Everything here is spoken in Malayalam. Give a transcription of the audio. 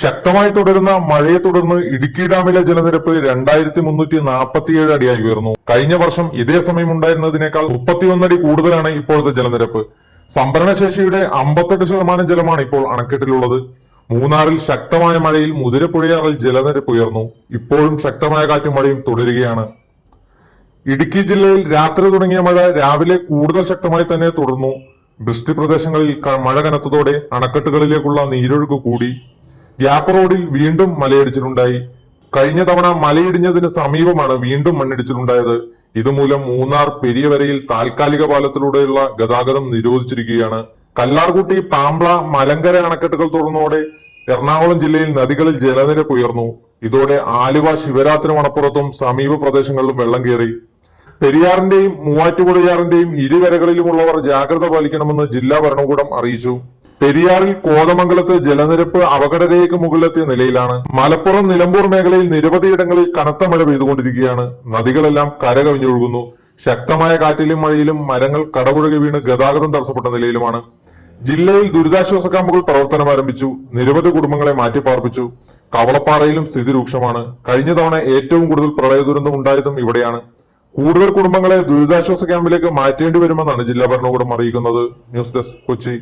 ശക്തമായി തുടരുന്ന മഴയെ തുടർന്ന് ഇടുക്കി ഡാമിലെ ജലനിരപ്പ് 2347 അടിയായി ഉയർന്നു. കഴിഞ്ഞ വർഷം ഇതേ സമയം ഉണ്ടായിരുന്നതിനേക്കാൾ 31 അടി കൂടുതലാണ് ഇപ്പോഴത്തെ ജലനിരപ്പ്. സംഭരണശേഷിയുടെ 58% ജലമാണ് ഇപ്പോൾ അണക്കെട്ടിലുള്ളത്. മൂന്നാറിൽ ശക്തമായ മഴയിൽ മുതിരപ്പുഴയാറിൽ ജലനിരപ്പ് ഉയർന്നു. ഇപ്പോഴും ശക്തമായ കാറ്റും മഴയും തുടരുകയാണ്. ഇടുക്കി ജില്ലയിൽ രാത്രി തുടങ്ങിയ മഴ രാവിലെ കൂടുതൽ ശക്തമായി തന്നെ തുടർന്നു. വൃഷ്ടി പ്രദേശങ്ങളിൽ മഴ കനത്തതോടെ അണക്കെട്ടുകളിലേക്കുള്ള നീരൊഴുക്ക് കൂടി. ഗ്യാപ്പ് റോഡിൽ വീണ്ടും മലയിടിച്ചിലുണ്ടായി. കഴിഞ്ഞ തവണ മലയിടിഞ്ഞതിന് സമീപമാണ് വീണ്ടും മണ്ണിടിച്ചിലുണ്ടായത്. ഇതുമൂലം മൂന്നാർ പെരിയവരയിൽ താൽക്കാലിക പാലത്തിലൂടെയുള്ള ഗതാഗതം നിരോധിച്ചിരിക്കുകയാണ്. കല്ലാർകുട്ടി, പാമ്പ്ള, മലങ്കര അണക്കെട്ടുകൾ തുറന്നതോടെ എറണാകുളം ജില്ലയിൽ നദികളിൽ ജലനിരപ്പ് ഉയർന്നു. ഇതോടെ ആലുവ, ശിവരാത്രി മണപ്പുറത്തും സമീപ പ്രദേശങ്ങളിലും വെള്ളം കയറി. പെരിയാറിന്റെയും മൂവാറ്റുപുഴയാറിന്റെയും ഇരുകരകളിലുമുള്ളവർ ജാഗ്രത പാലിക്കണമെന്ന് ജില്ലാ ഭരണകൂടം അറിയിച്ചു. പെരിയാറിൽ കോതമംഗലത്ത് ജലനിരപ്പ് അപകടരേഖയ്ക്ക് മുകളിലെത്തിയ നിലയിലാണ്. മലപ്പുറം, നിലമ്പൂർ മേഖലയിൽ നിരവധിയിടങ്ങളിൽ കനത്ത മഴ പെയ്തുകൊണ്ടിരിക്കുകയാണ്. നദികളെല്ലാം കരകവിഞ്ഞൊഴുകുന്നു. ശക്തമായ കാറ്റിലും മഴയിലും മരങ്ങൾ കടപുഴകി വീണ് ഗതാഗതം തടസ്സപ്പെട്ട നിലയിലുമാണ്. ജില്ലയിൽ ദുരിതാശ്വാസ ക്യാമ്പുകൾ പ്രവർത്തനം ആരംഭിച്ചു. നിരവധി കുടുംബങ്ങളെ മാറ്റിപ്പാർപ്പിച്ചു. കവളപ്പാറയിലും സ്ഥിതി രൂക്ഷമാണ്. കഴിഞ്ഞ തവണ ഏറ്റവും കൂടുതൽ പ്രളയ ദുരന്തം ഉണ്ടായതും ഇവിടെയാണ്. കൂടുതൽ കുടുംബങ്ങളെ ദുരിതാശ്വാസ ക്യാമ്പിലേക്ക് മാറ്റേണ്ടി വരുമെന്നാണ് ജില്ലാ ഭരണകൂടം അറിയിക്കുന്നത്. News desk, Kochi.